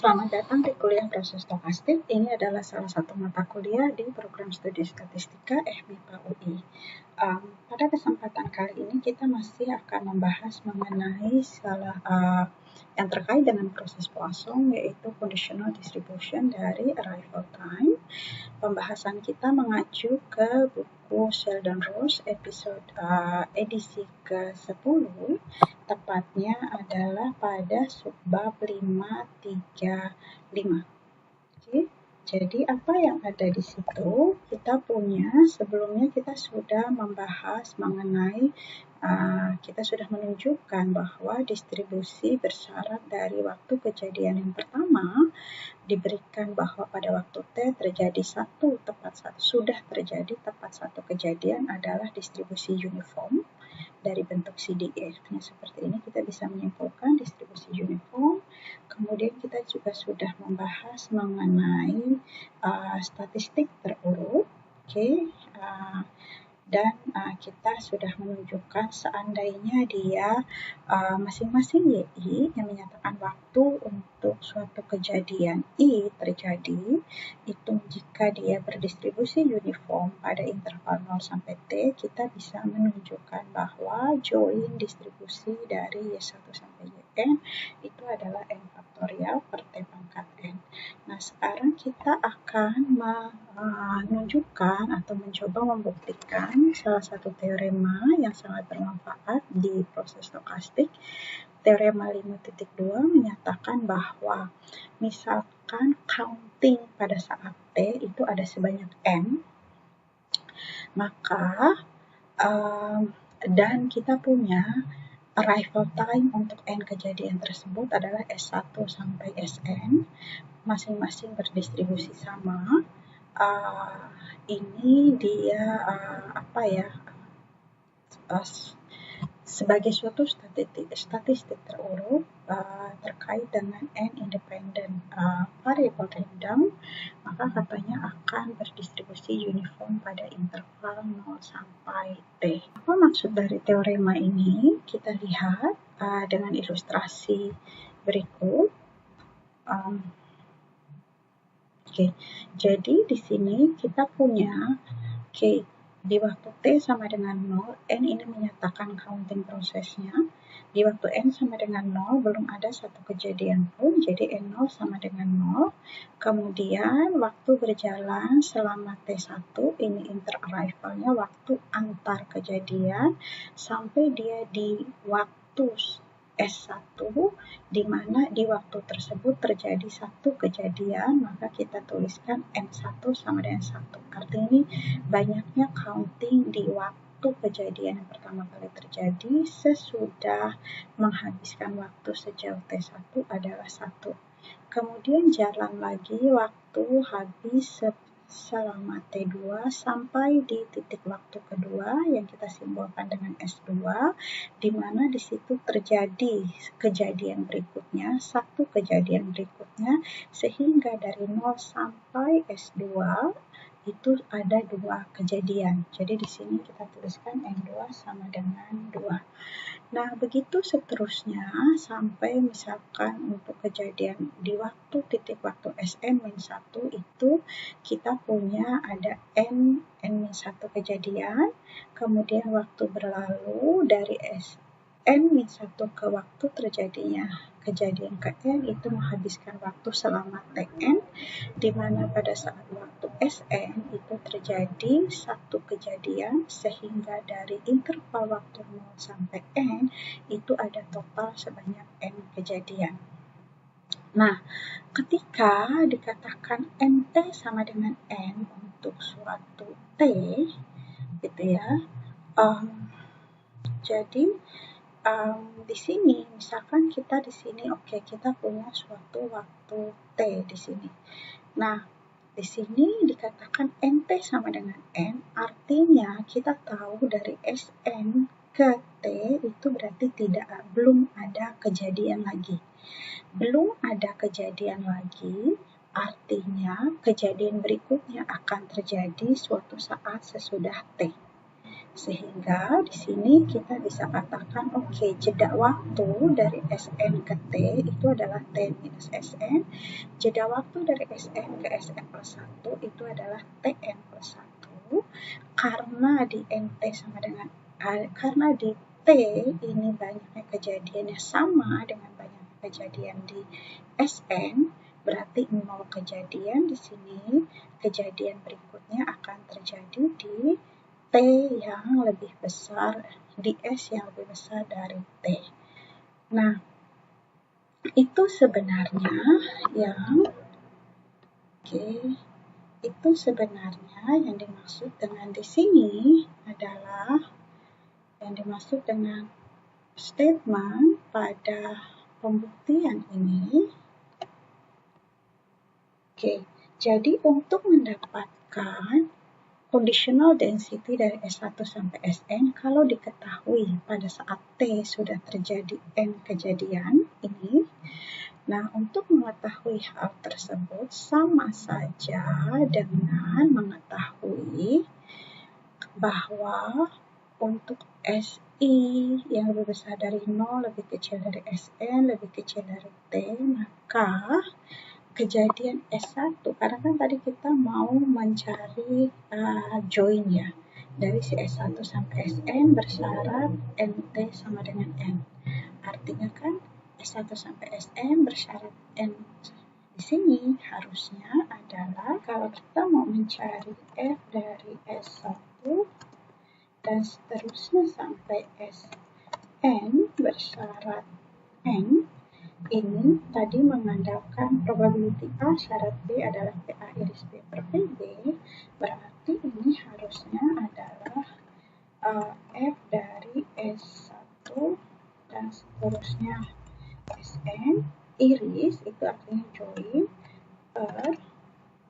Selamat datang di kuliah proses stokastik. Ini adalah salah satu mata kuliah di program studi statistika FMIPA UI. Pada kesempatan kali ini kita masih akan membahas mengenai yang terkait dengan proses Poisson, yaitu conditional distribution dari arrival time. Pembahasan kita mengacu ke buku Sheldon Ross edisi ke-10, tepatnya adalah pada subbab 535. Oke. Jadi apa yang ada di situ? Sebelumnya kita sudah membahas mengenai kita sudah menunjukkan bahwa distribusi bersyarat dari waktu kejadian yang pertama diberikan bahwa pada waktu T sudah terjadi tepat satu kejadian adalah distribusi uniform dari bentuk CDF-nya seperti ini. Kita bisa menyimpulkan distribusi uniform. Kemudian kita juga sudah membahas mengenai statistik terurut. Dan kita sudah menunjukkan seandainya dia masing-masing YI yang menyatakan waktu untuk suatu kejadian I terjadi, itu jika dia berdistribusi uniform pada interval 0 sampai T, kita bisa menunjukkan bahwa join distribusi dari Y1 sampai Yn itu adalah N faktorial per T pangkat N. Nah, sekarang kita akan menunjukkan atau mencoba membuktikan salah satu teorema yang sangat bermanfaat di proses stokastik. Teorema 5.2 menyatakan bahwa misalkan counting pada saat T itu ada sebanyak N, maka dan kita punya arrival time untuk N kejadian tersebut adalah S1 sampai Sn, masing-masing berdistribusi sama. Ini dia sebagai suatu statistik terurut terkait dengan N independent variable random, maka katanya akan berdistribusi uniform pada interval 0 sampai T. Apa maksud dari teorema ini? Kita lihat dengan ilustrasi berikut. Jadi di sini kita punya di waktu T sama dengan 0, N ini menyatakan counting prosesnya. Di waktu N sama dengan 0, belum ada satu kejadian pun, jadi N0 sama dengan 0. Kemudian waktu berjalan selama T1, ini interarrivalnya waktu antar kejadian, sampai dia di waktu S1, di mana di waktu tersebut terjadi satu kejadian, maka kita tuliskan N1 sama dengan 1. Artinya ini banyaknya counting di waktu kejadian yang pertama kali terjadi sesudah menghabiskan waktu sejauh T1 adalah 1. Kemudian jalan lagi waktu habis selama T2 sampai di titik waktu kedua yang kita simbolkan dengan S2, di mana di situ terjadi kejadian berikutnya, satu kejadian berikutnya, sehingga dari 0 sampai S2 itu ada 2 kejadian. Jadi di sini kita tuliskan N2 sama dengan 2. Nah, begitu seterusnya sampai misalkan untuk kejadian di titik waktu Sn-1 itu kita punya ada N-1 kejadian, kemudian waktu berlalu dari N-1 ke waktu terjadinya kejadian ke N itu menghabiskan waktu selama Tn, di mana pada saat waktu Sn itu terjadi satu kejadian, sehingga dari interval waktu 0 sampai N itu ada total sebanyak N kejadian. Nah, ketika dikatakan NT sama dengan N untuk suatu T, gitu ya, jadi di sini misalkan kita punya suatu waktu T di sini. Nah, di sini dikatakan NT sama dengan N, artinya kita tahu dari Sn ke T itu berarti belum ada kejadian lagi. Belum ada kejadian lagi, artinya kejadian berikutnya akan terjadi suatu saat sesudah T. Sehingga di sini kita bisa katakan oke, jeda waktu dari Sn ke T itu adalah T minus Sn. Jeda waktu dari Sn ke Sn plus 1 itu adalah Tn plus 1. Karena di Nt sama dengan karena di T ini banyaknya kejadiannya sama dengan banyaknya kejadian di Sn, berarti 0 kejadian di sini. Kejadian berikutnya akan terjadi di T yang lebih besar, di S yang lebih besar dari T. Nah, itu sebenarnya yang dimaksud dengan di sini adalah yang dimaksud dengan statement pada pembuktian ini. Jadi untuk mendapatkan conditional density dari S1 sampai Sn, kalau diketahui pada saat T sudah terjadi N kejadian ini, nah untuk mengetahui hal tersebut sama saja dengan mengetahui bahwa untuk Si yang lebih besar dari 0, lebih kecil dari Sn, lebih kecil dari T, maka kejadian S1, karena kan tadi kita mau mencari join ya, dari si S1 sampai Sn bersyarat Nt sama dengan N. Artinya kan S1 sampai Sn bersyarat N di sini harusnya adalah kalau kita mau mencari F dari S1 dan seterusnya sampai Sn bersyarat N, ini tadi mengandalkan probability A, syarat B adalah PA iris B per PB, berarti ini harusnya adalah F dari S1 dan seterusnya Sn, iris itu artinya join, per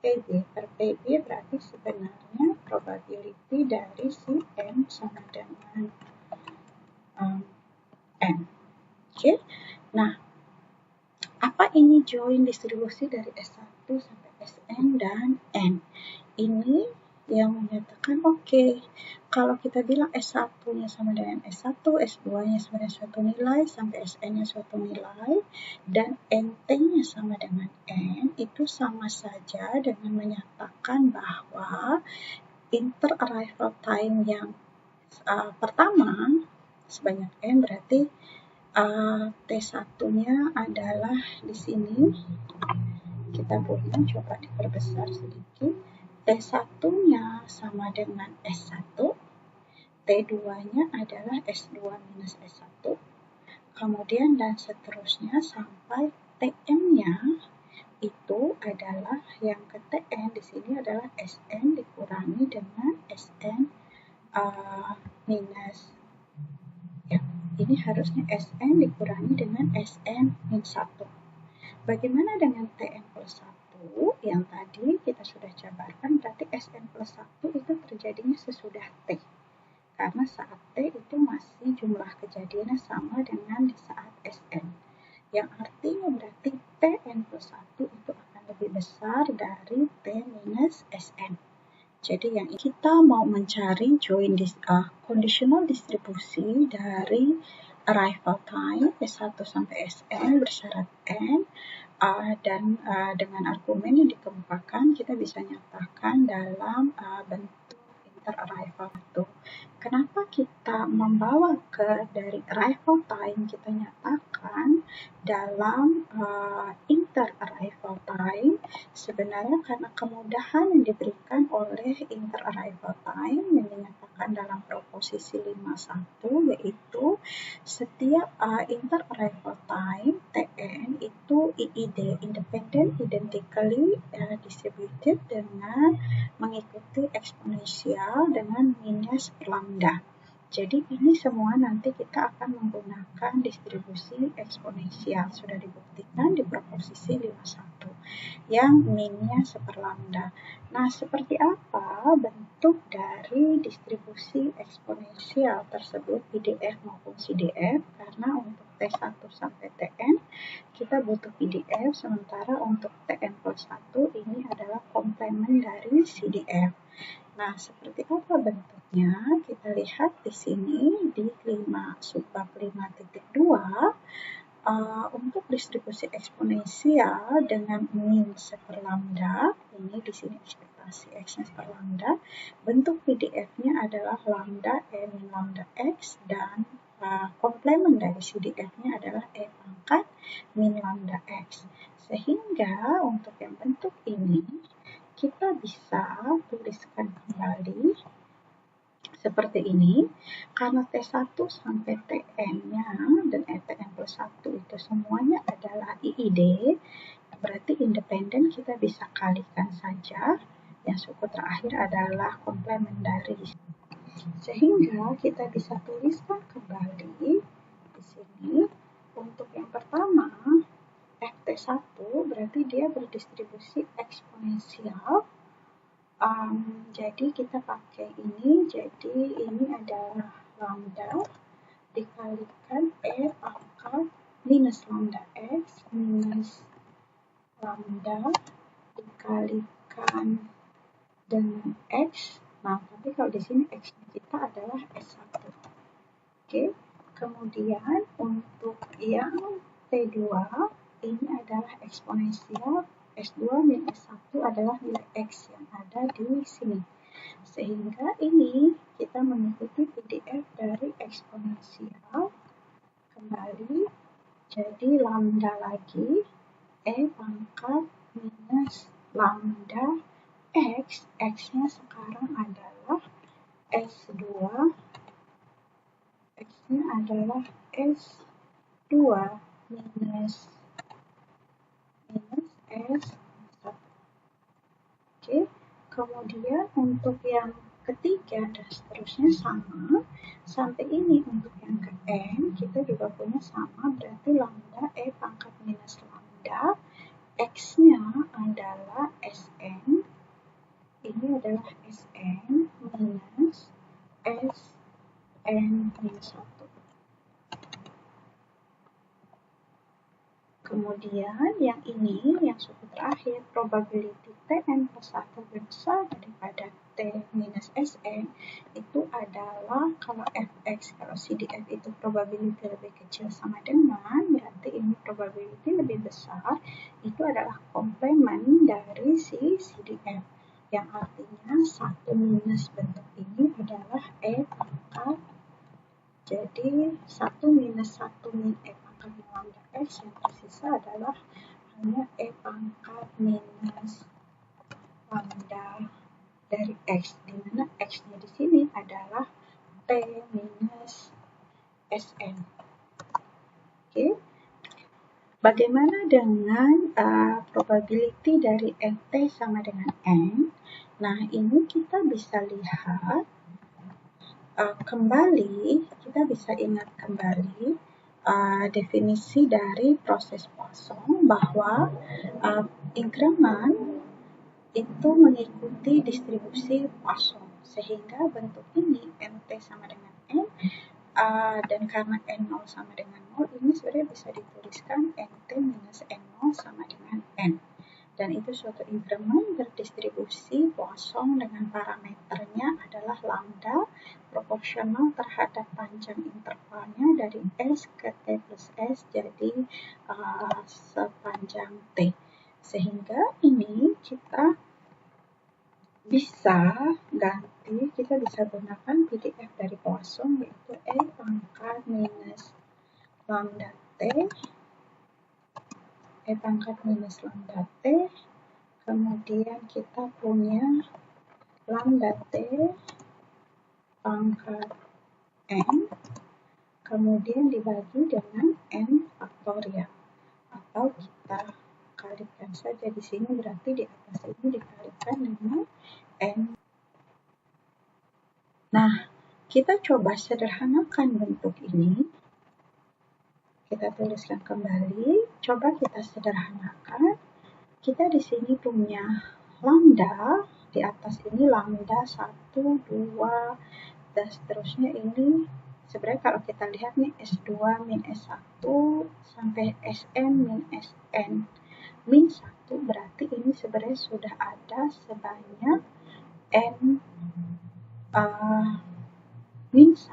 PB. Per PB berarti sebenarnya probability dari si N sama dengan N. Oke. Nah, apa ini join distribusi dari S1 sampai Sn dan N? Ini yang menyatakan oke, kalau kita bilang S1-nya sama dengan S1, S2-nya sama dengan suatu nilai, sampai Sn-nya suatu nilai, dan Nt-nya sama dengan N, itu sama saja dengan menyatakan bahwa inter-arrival time yang pertama sebanyak N berarti T1-nya adalah di sini, kita punya coba diperbesar sedikit, T1-nya sama dengan S1, T2-nya adalah S2 minus S1, kemudian dan seterusnya sampai Tn-nya itu adalah yang ke Tn di sini adalah Sn dikurangi dengan Sn minus ini harusnya Sn dikurangi dengan Sn min 1. Bagaimana dengan Tn plus 1? Yang tadi kita sudah jabarkan, berarti Sn plus 1 itu terjadinya sesudah T. Karena saat T itu masih jumlah kejadiannya sama dengan di saat Sn. Yang artinya berarti Tn plus 1 itu akan lebih besar dari T minus Sn. Jadi yang kita mau mencari join conditional distribusi dari arrival time S1 sampai Sn bersyarat N, dan dengan argumen yang dikemukakan kita bisa nyatakan dalam bentuk inter-arrival itu. Kenapa kita membawa ke dari arrival time kita nyatakan dalam inter-arrival time? Sebenarnya karena kemudahan yang diberikan oleh inter-arrival time yang dinyatakan dalam proposisi 51, yaitu setiap inter-arrival time Tn itu IID, independent identically distributed, dengan mengikuti eksponensial dengan minus per lambda. Jadi ini semua nanti kita akan menggunakan distribusi eksponensial, sudah dibuktikan di proposisi 51 yang minnya seperlambda. Nah, seperti apa bentuk dari distribusi eksponensial tersebut, PDF maupun CDF? Karena untuk T1 sampai Tn kita butuh PDF, sementara untuk Tn plus 1 ini adalah komplement dari CDF. Nah, seperti apa bentuknya? Kita lihat di sini di subbab 5.2 untuk distribusi eksponensial dengan min seperlambda, ini di sini ekspektasi x-nya seperlambda, bentuk PDF-nya adalah lambda e min lambda x dan komplement dari CDF-nya adalah e pangkat min lambda x. Sehingga untuk yang bentuk ini kita bisa tuliskan kembali seperti ini, karena T1 sampai Tn-nya dan Tn plus 1 itu semuanya adalah IID, berarti independen kita bisa kalikan saja, yang suku terakhir adalah komplement dari. Sehingga kita bisa tuliskan kembali di sini, untuk yang pertama, Ft1 berarti dia berdistribusi eksponensial. Jadi kita pakai ini, jadi ini adalah lambda dikalikan E pangkat minus lambda X minus lambda dikalikan dengan X. Nah, tapi kalau di sini X-nya kita adalah S1. Oke, kemudian untuk yang T2 ini adalah eksponensial S2 min S1 adalah nilai X yang ada di sini. Sehingga ini kita mengikuti PDF dari eksponensial kembali, jadi lambda lagi, E pangkat minus lambda X, X-nya sekarang adalah S2, X-nya adalah S2 minus S1. Oke, kemudian untuk yang ketiga dan seterusnya sama, sampai ini untuk yang ke N kita juga punya sama, berarti lambda E pangkat minus lambda X-nya adalah Sn, ini adalah Sn minus Sn minus 1. Kemudian yang ini, yang suku terakhir, probability Tn plus 1 lebih besar daripada T minus Sn, itu adalah kalau Fx, kalau CDF itu probability lebih kecil sama dengan, berarti ini probability lebih besar, itu adalah komplement dari si CDF. Yang artinya 1 minus bentuk ini adalah E pangkat, jadi 1 minus 1 min E pangkat min lambda X, yang tersisa adalah hanya E pangkat minus lambda dari X, di mana X-nya di sini adalah T minus Sn. Oke. Bagaimana dengan probability dari Nt sama dengan N? Nah, ini kita bisa lihat kembali, kita bisa ingat kembali definisi dari proses Poisson bahwa increment itu mengikuti distribusi Poisson, sehingga bentuk ini Nt sama dengan N, dan karena N0 sama dengan 0, ini sebenarnya bisa dituliskan Nt minus N0 sama dengan N. Dan itu suatu increment berdistribusi Poisson dengan parameternya adalah lambda proporsional terhadap panjang intervalnya dari S ke T plus S, jadi sepanjang T. Sehingga ini kita bisa ganti, kita bisa gunakan PDF dari Poisson, yaitu E pangkat minus lambda T, E pangkat minus lambda T, kemudian kita punya lambda T pangkat N, kemudian dibagi dengan N faktorial, atau kita kalikan saja di sini, berarti di atas ini dikalikan dengan N. Nah, kita coba sederhanakan bentuk ini. Kita tuliskan kembali, coba kita sederhanakan. Kita di sini punya lambda, di atas ini lambda 1, 2, dan seterusnya. Ini sebenarnya kalau kita lihat nih S2 min S1 sampai Sn min Sn min 1, berarti ini sebenarnya sudah ada sebanyak N min 1,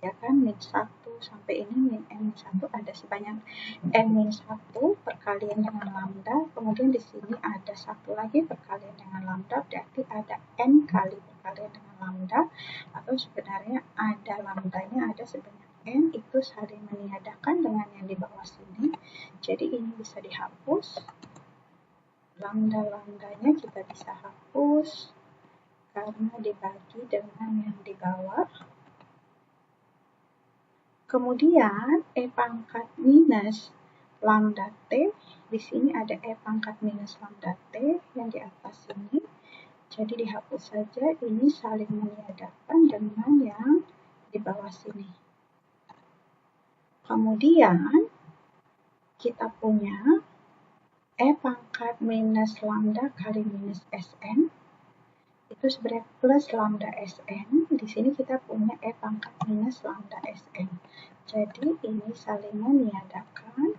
ya kan, min 1 sampai ini min N-1 ada sebanyak N-1 perkalian dengan lambda, kemudian di sini ada satu lagi perkalian dengan lambda, berarti ada N kali perkalian dengan lambda, atau sebenarnya ada lambdanya ada sebanyak N, itu saling meniadakan dengan yang di bawah sini, jadi ini bisa dihapus, lambda-lambdanya kita bisa hapus karena dibagi dengan yang di bawah. Kemudian E pangkat minus lambda T, di sini ada E pangkat minus lambda T yang di atas sini. Jadi dihapus saja, ini saling meniadakan dengan yang di bawah sini. Kemudian kita punya E pangkat minus lambda kali minus Sn, itu sebenarnya plus lambda Sn. Di sini kita punya E pangkat minus lambda Sn. Jadi ini saling meniadakan.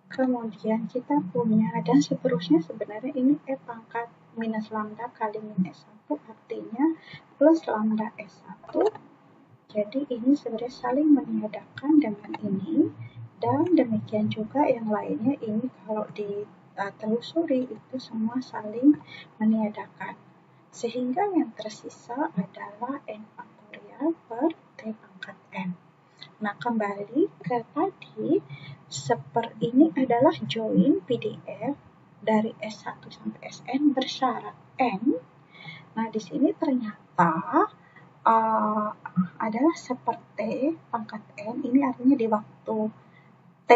Kemudian kita punya, dan seterusnya sebenarnya ini E pangkat minus lambda kali min S1 artinya plus lambda S1. Jadi ini sebenarnya saling meniadakan dengan ini. Dan demikian juga yang lainnya, ini kalau ditelusuri itu semua saling meniadakan. Sehingga yang tersisa adalah N faktorial per T pangkat N. Nah, kembali ke tadi, ini adalah join PDF dari S1 sampai Sn bersyarat N. Nah, di sini ternyata adalah seperti pangkat N, ini artinya di waktu T,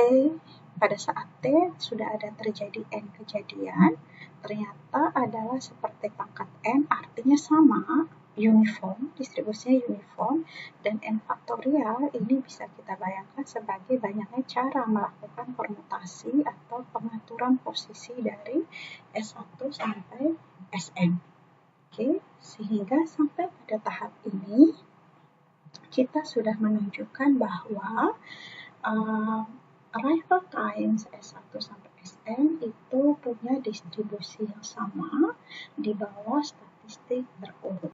pada saat T sudah ada terjadi N kejadian, ternyata adalah seperti pangkat N, artinya sama, uniform, distribusinya uniform, dan N faktorial ini bisa kita bayangkan sebagai banyaknya cara melakukan permutasi atau pengaturan posisi dari S1 sampai Sn. Oke, sehingga sampai pada tahap ini kita sudah menunjukkan bahwa arrival times S1 sampai Sn itu punya distribusi yang sama di bawah statistik terurut.